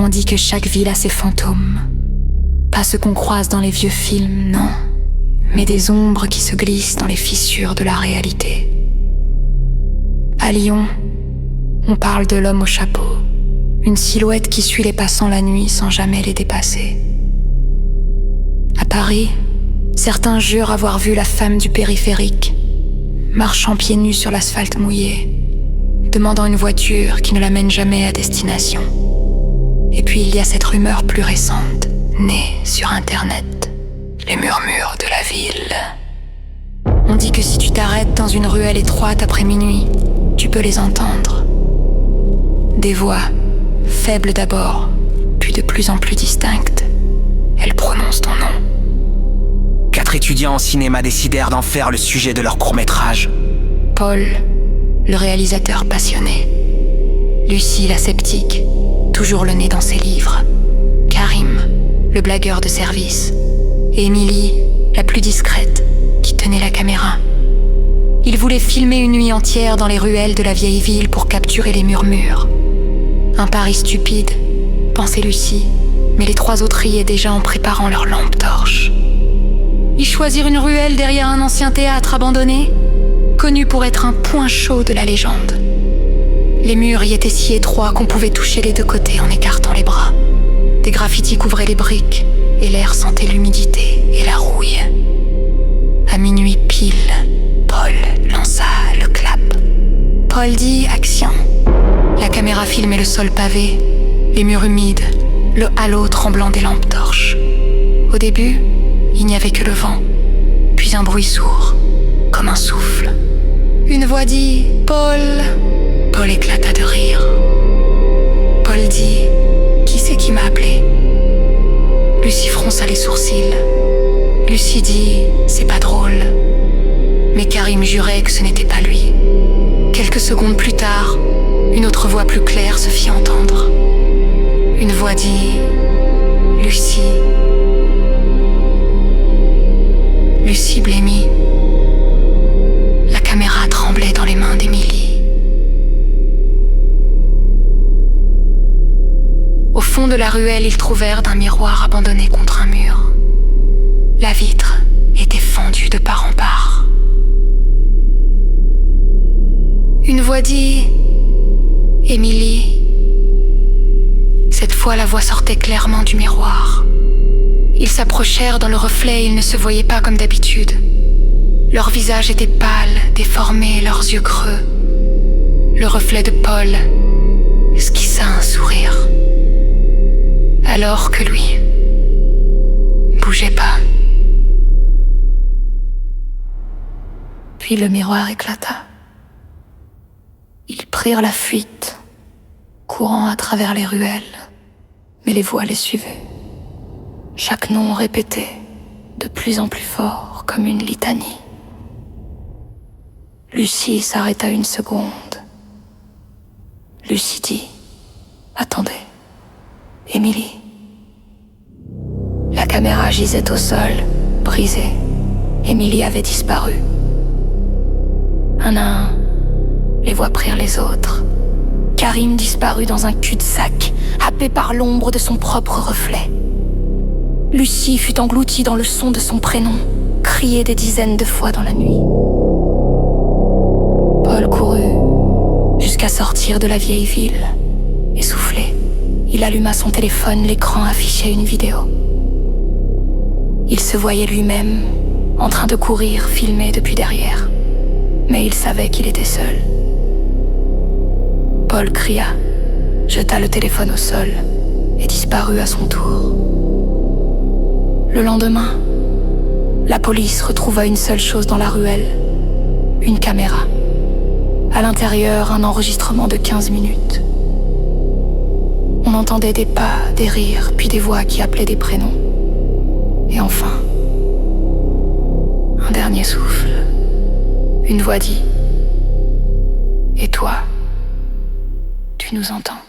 On dit que chaque ville a ses fantômes. Pas ceux qu'on croise dans les vieux films, non, mais des ombres qui se glissent dans les fissures de la réalité. À Lyon, on parle de l'homme au chapeau, une silhouette qui suit les passants la nuit sans jamais les dépasser. À Paris, certains jurent avoir vu la femme du périphérique, marchant pieds nus sur l'asphalte mouillé, demandant une voiture qui ne l'amène jamais à destination. Et puis il y a cette rumeur plus récente, née sur Internet, les murmures de la ville. On dit que si tu t'arrêtes dans une ruelle étroite après minuit, tu peux les entendre. Des voix, faibles d'abord, puis de plus en plus distinctes, elles prononcent ton nom. 4 étudiants en cinéma décidèrent d'en faire le sujet de leur court-métrage. Paul, le réalisateur passionné. Lucie, la sceptique, toujours le nez dans ses livres. Karim, le blagueur de service. Et Émilie, la plus discrète, qui tenait la caméra. Ils voulaient filmer une nuit entière dans les ruelles de la vieille ville pour capturer les murmures. Un pari stupide, pensait Lucie, mais les 3 autres riaient déjà en préparant leur lampe torche. Y choisir une ruelle derrière un ancien théâtre abandonné, connu pour être un point chaud de la légende. Les murs y étaient si étroits qu'on pouvait toucher les 2 côtés en écartant les bras. Des graffitis couvraient les briques et l'air sentait l'humidité et la rouille. À minuit pile, Paul lança le clap. Paul dit « Action ». La caméra filmait le sol pavé, les murs humides, le halo tremblant des lampes torches. Au début, il n'y avait que le vent, puis un bruit sourd, comme un souffle. Une voix dit « Paul ». Paul éclata de rire. Paul dit « Qui c'est qui m'a appelé ?» Lucie fronça les sourcils. Lucie dit « C'est pas drôle ». Mais Karim jurait que ce n'était pas lui. Quelques secondes plus tard, une autre voix plus claire se fit entendre. Une voix dit « Lucie ». Lucie blêmit. La caméra tremblait dans les mains d'Émilie. Au fond de la ruelle, ils trouvèrent un miroir abandonné contre un mur. La vitre était fendue de part en part. Une voix dit « Émilie ». Cette fois, la voix sortait clairement du miroir. Ils s'approchèrent dans le reflet et ils ne se voyaient pas comme d'habitude. Leur visage était pâle, déformé, leurs yeux creux. Le reflet de Paul esquissa un sourire. Alors que lui bougeait pas. Puis le miroir éclata. Ils prirent la fuite, courant à travers les ruelles, mais les voix les suivaient. Chaque nom répété, de plus en plus fort, comme une litanie. Lucie s'arrêta une seconde. Lucie dit « Attendez, Émilie ». La caméra gisait au sol, brisée. Émilie avait disparu. Un à un, les voix prirent les autres. Karim disparut dans un cul-de-sac, happé par l'ombre de son propre reflet. Lucie fut engloutie dans le son de son prénom, crié des dizaines de fois dans la nuit. Paul courut jusqu'à sortir de la vieille ville. Essoufflé, il alluma son téléphone, l'écran affichait une vidéo. Il se voyait lui-même, en train de courir, filmé depuis derrière. Mais il savait qu'il était seul. Paul cria, jeta le téléphone au sol et disparut à son tour. Le lendemain, la police retrouva une seule chose dans la ruelle, une caméra. À l'intérieur, un enregistrement de 15 minutes. On entendait des pas, des rires, puis des voix qui appelaient des prénoms. Et enfin, un dernier souffle. Une voix dit « Et toi, tu nous entends ?»